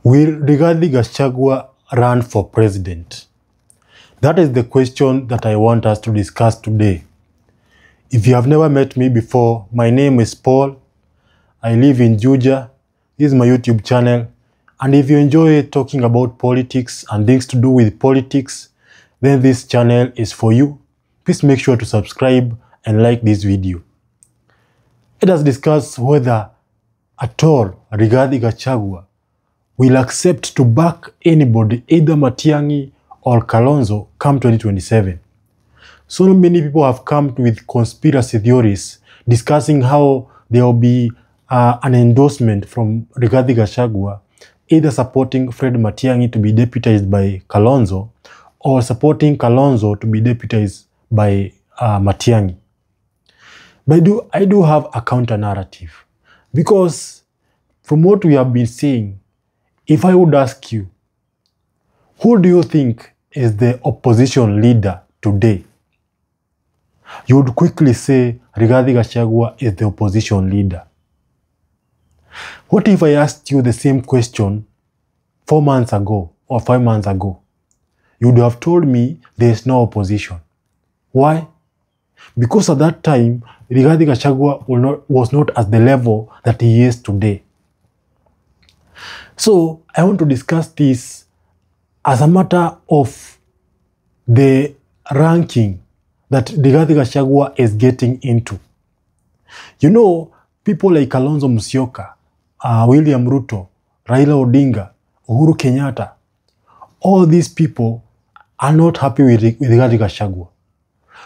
Will Rigathi Gachagua run for president? That is the question that I want us to discuss today. If you have never met me before, my name is Paul. I live in Juja. This is my YouTube channel. And if you enjoy talking about politics and things to do with politics, then this channel is for you. Please make sure to subscribe and like this video. Let us discuss whether at all Rigathi Gachagua will accept to back anybody, either Matiangi or Kalonzo, come 2027. So many people have come with conspiracy theories discussing how there will be an endorsement from Rigathi Gachagua, either supporting Fred Matiangi to be deputized by Kalonzo or supporting Kalonzo to be deputized by Matiangi. But I do have a counter narrative, because from what we have been saying, if I would ask you, who do you think is the opposition leader today? You would quickly say Rigathi Gachagua is the opposition leader. What if I asked you the same question 4 months ago or 5 months ago? You would have told me there is no opposition. Why? Because at that time, Rigathi Gachagua was not at the level that he is today. So I want to discuss this as a matter of the ranking that Rigathi Gachagua is getting into. You know, people like Kalonzo Musyoka, William Ruto, Raila Odinga, Uhuru Kenyatta, all these people are not happy with Rigathi Gachagua,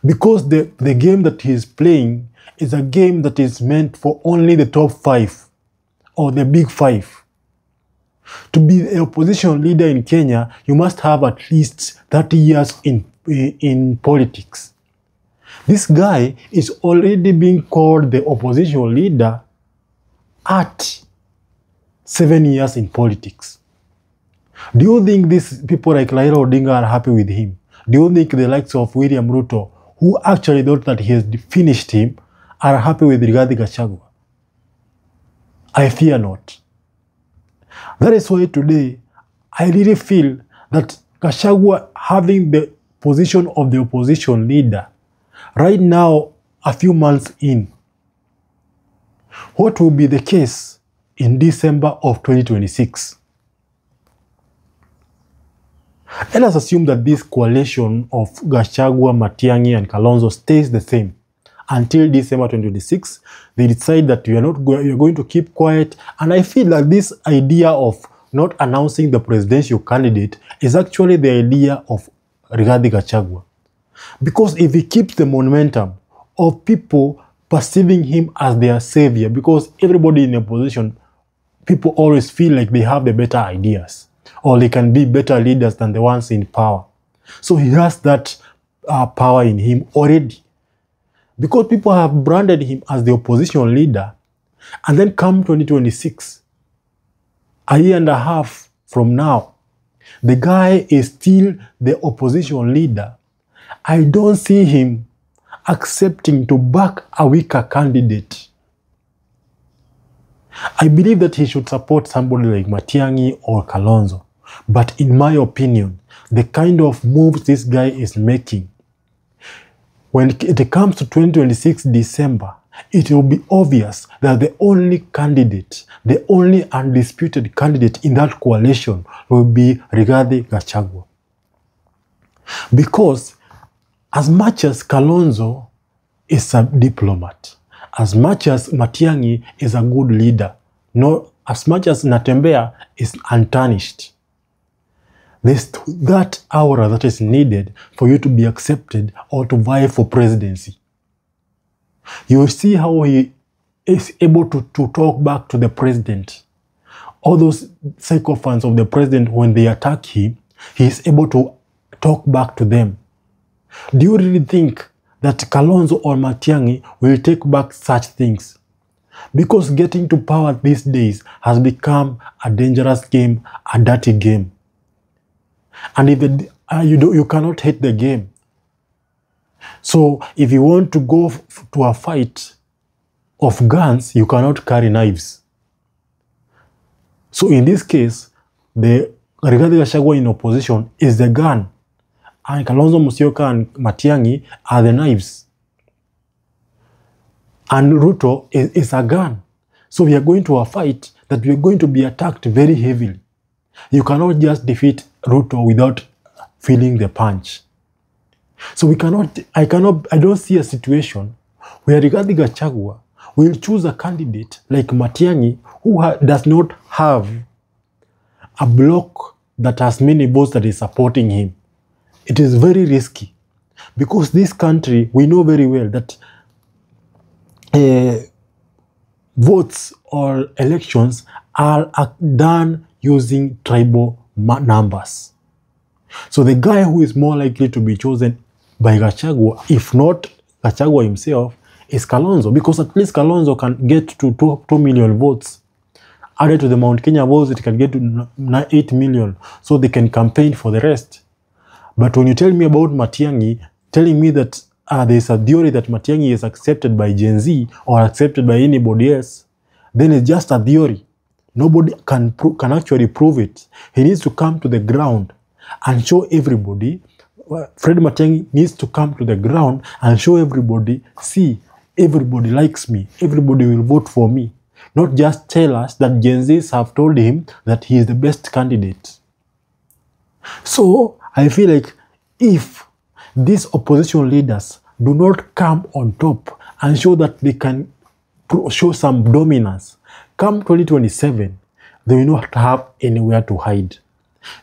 because the game that he is playing is a game that is meant for only the top 5 or the big 5. To be the opposition leader in Kenya, you must have at least 30 years in politics. This guy is already being called the opposition leader at 7 years in politics. Do you think these people like Raila Odinga are happy with him? Do you think the likes of William Ruto, who actually thought that he has finished him, are happy with Rigathi Gachagua? I fear not. That is why today I really feel that Gachagua, having the position of the opposition leader right now, a few months in, what will be the case in December of 2026? Let us assume that this coalition of Gachagua, Matiangi and Kalonzo stays the same until December 2026. They decide that we are going to keep quiet. And I feel that this idea of not announcing the presidential candidate is actually the idea of Rigathi Gachagua. Because if he keeps the momentum of people perceiving him as their savior, because everybody in opposition, people always feel like they have the better ideas, or they can be better leaders than the ones in power. So he has that power in him already. Because people have branded him as the opposition leader, and then come 2026, a year and a half from now, the guy is still the opposition leader. I don't see him accepting to back a weaker candidate. I believe that he should support somebody like Matiangi or Kalonzo. But in my opinion, the kind of moves this guy is making, when it comes to 2026 December, it will be obvious that the only candidate, the only undisputed candidate in that coalition will be Rigathi Gachagua. Because as much as Kalonzo is a diplomat, as much as Matiangi is a good leader, as much as Natembeya is untarnished, there's that aura that is needed for you to be accepted or to vie for presidency. You see how he is able to talk back to the president. All those sycophants of the president, when they attack him, he is able to talk back to them. Do you really think that Kalonzo or Matiangi will take back such things? Because getting to power these days has become a dangerous game, a dirty game. And if you cannot hate the game. So if you want to go to a fight of guns, you cannot carry knives. So in this case, the Rigathi Gachagua in opposition is the gun, and Kalonzo Musyoka and Matiangi are the knives. And Ruto is a gun. So we are going to a fight that we are going to be attacked very heavily. You cannot just defeat Ruto without feeling the punch. So I don't see a situation where Rigathi Gachagua will choose a candidate like Matiangi who does not have a bloc that has many votes that is supporting him. It is very risky because this country, we know very well that votes or elections are done using tribal numbers. So the guy who is more likely to be chosen by Gachagua, if not Gachagua himself, is Kalonzo, because at least Kalonzo can get to 2 million votes. Added to the Mount Kenya votes, it can get to 8 million, so they can campaign for the rest. But when you tell me about Matiangi, telling me that there's a theory that Matiangi is accepted by Gen Z or accepted by anybody else, then it's just a theory. Nobody can actually prove it. He needs to come to the ground and show everybody. Fred Matiangi needs to come to the ground and show everybody, see, everybody likes me, everybody will vote for me. Not just tell us that Gen Zs have told him that he is the best candidate. So I feel like if these opposition leaders do not come on top and show that they can show some dominance, come 2027, they will not have anywhere to hide.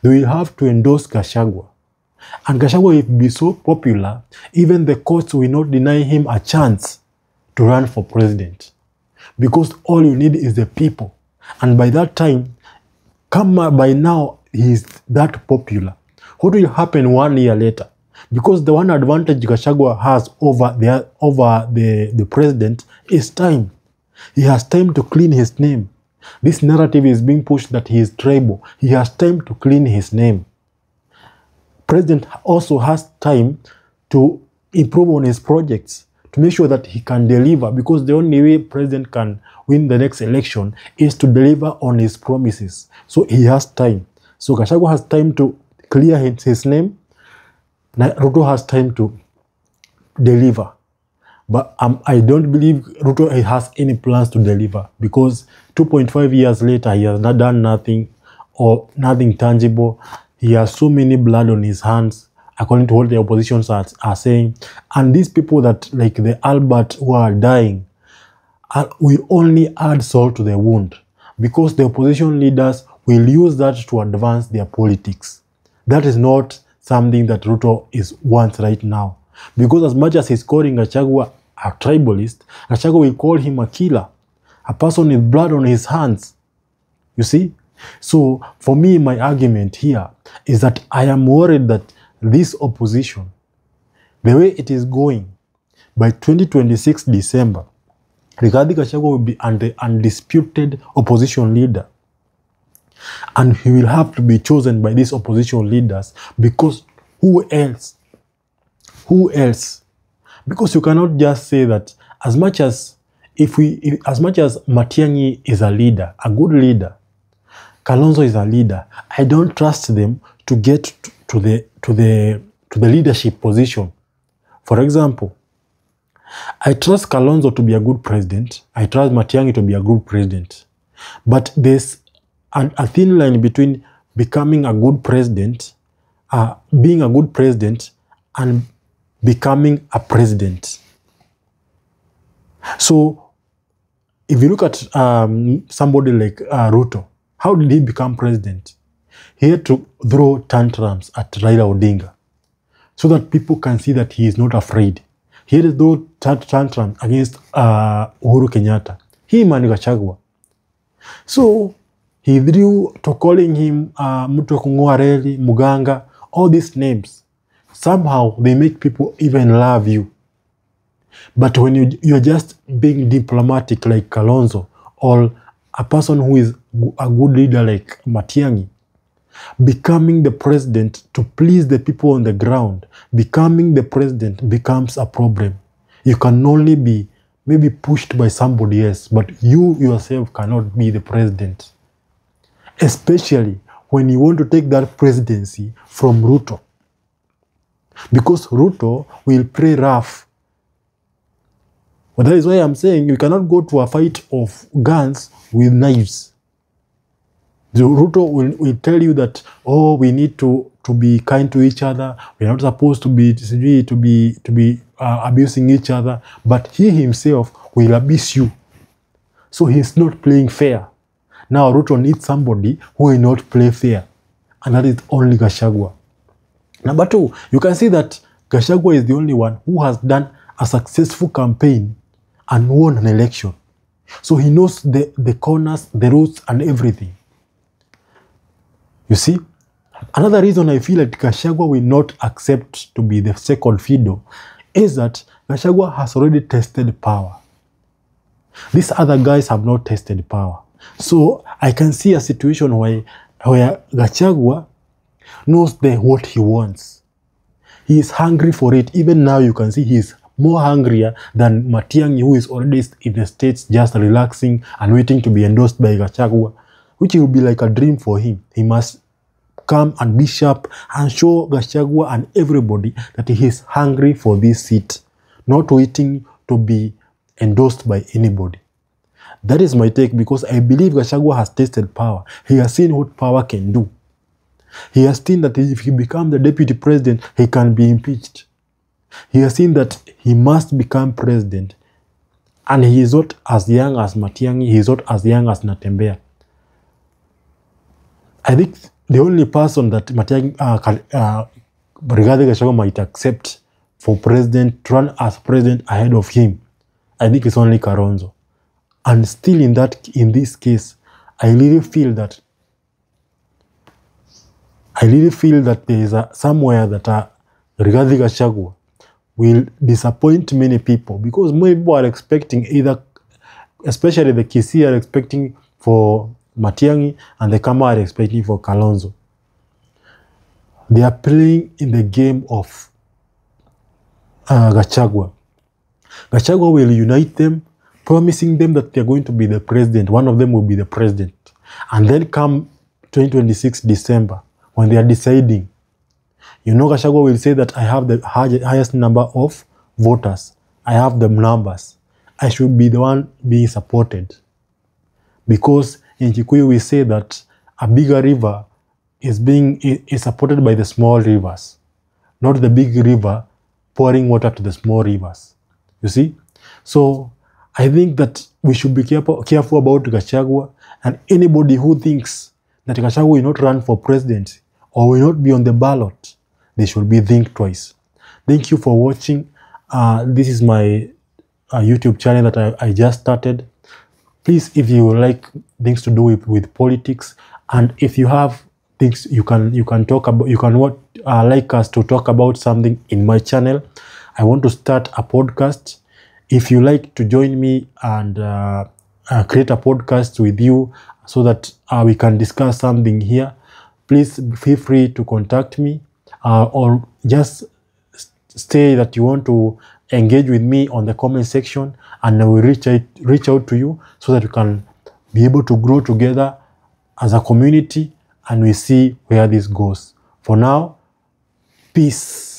They will have to endorse Gachagua. And Gachagua will be so popular, even the courts will not deny him a chance to run for president. Because all you need is the people. And by that time, by now, he is that popular. What will happen 1 year later? Because the one advantage Gachagua has over the president is time. He has time to clean his name. This narrative is being pushed that he is tribal. He has time to clean his name. President also has time to improve on his projects, to make sure that he can deliver, because the only way president can win the next election is to deliver on his promises. So he has time. So Gachagua has time to clear his name. Ruto has time to deliver. But I don't believe Ruto has any plans to deliver, because 2.5 years later, he has not done nothing or nothing tangible. He has so many blood on his hands, according to what the oppositions are saying. And these people that, like the Albert who are dying, will only add salt to the wound, because the opposition leaders will use that to advance their politics. That is not something that Ruto wants right now. Because as much as he's calling Gachagua a tribalist, Gachagua will call him a killer, a person with blood on his hands. You see? So for me, my argument here is that I am worried that this opposition, the way it is going, by 2026 December, Rigathi Gachagua will be the undisputed opposition leader. And he will have to be chosen by these opposition leaders, because who else? Who else? Because you cannot just say that as much as Matiangi is a leader, a good leader, Kalonzo is a leader, I don't trust them to get to the leadership position. For example, I trust Kalonzo to be a good president. I trust Matiangi to be a good president. But there's a thin line between becoming a good president, being a good president, and becoming a president. So if you look at somebody like Ruto, how did he become president? He had to throw tantrums at Raila Odinga so that people can see that he is not afraid. He had to throw tantrums against Uhuru Kenyatta, him and Gachagua. So he drew to calling him Mtu Kung'oareli, Muganga, all these names. Somehow they make people even love you. But when you're just being diplomatic like Kalonzo, or a person who is a good leader like Matiangi, becoming the president to please the people on the ground, becoming the president becomes a problem. You can only be maybe pushed by somebody else, but you yourself cannot be the president. Especially when you want to take that presidency from Ruto. Because Ruto will play rough. But that is why I'm saying you cannot go to a fight of guns with knives. The Ruto will tell you that, oh, we need to be kind to each other. We're not supposed to be abusing each other. But he himself will abuse you. So he's not playing fair. Now Ruto needs somebody who will not play fair. And that is only Gachagua. Number two, you can see that Gachagua is the only one who has done a successful campaign and won an election. So he knows the corners, the routes, and everything. You see? Another reason I feel that Gachagua will not accept to be the second Fido is that Gachagua has already tested power. These other guys have not tested power. So I can see a situation where Gachagua knows what he wants. He is hungry for it. Even now you can see he is more hungrier than Matiangi, who is already in the States just relaxing and waiting to be endorsed by Gachagua, which will be like a dream for him. He must come and be sharp and show Gachagua and everybody that he is hungry for this seat, not waiting to be endorsed by anybody. That is my take, because I believe Gachagua has tasted power. He has seen what power can do. He has seen that if he becomes the deputy president, he can be impeached. He has seen that he must become president. And he is not as young as Matiangi. He is not as young as Natembeya. I think the only person that Rigathi Gachagua might accept for president, to run as president ahead of him, I think it's only Kalonzo. And still in this case, I really feel that there is somewhere that Rigathi Gachagua will disappoint many people, because many people are expecting either, especially the Kisii are expecting for Matiangi and the Kama are expecting for Kalonzo. They are playing in the game of Gachagua. Gachagua will unite them, promising them that they are going to be the president. One of them will be the president. And then come 2026 December, when they are deciding, you know, Gachagua will say that I have the highest number of voters. I have the numbers. I should be the one being supported. Because in Kikuyu we say that a bigger river is supported by the small rivers, not the big river pouring water to the small rivers. You see? So I think that we should be careful about Gachagua, and anybody who thinks that Gachagua will not run for president or will not be on the ballot, they should be think twice. Thank you for watching. This is my YouTube channel that I just started. Please, if you like things to do with politics, and if you have things you can talk about, you can like us to talk about something in my channel. I want to start a podcast. If you like to join me and create a podcast with you so that we can discuss something here, please feel free to contact me, or just say that you want to engage with me on the comment section, and I will reach out to you so that we can be able to grow together as a community, and we see where this goes. For now, peace.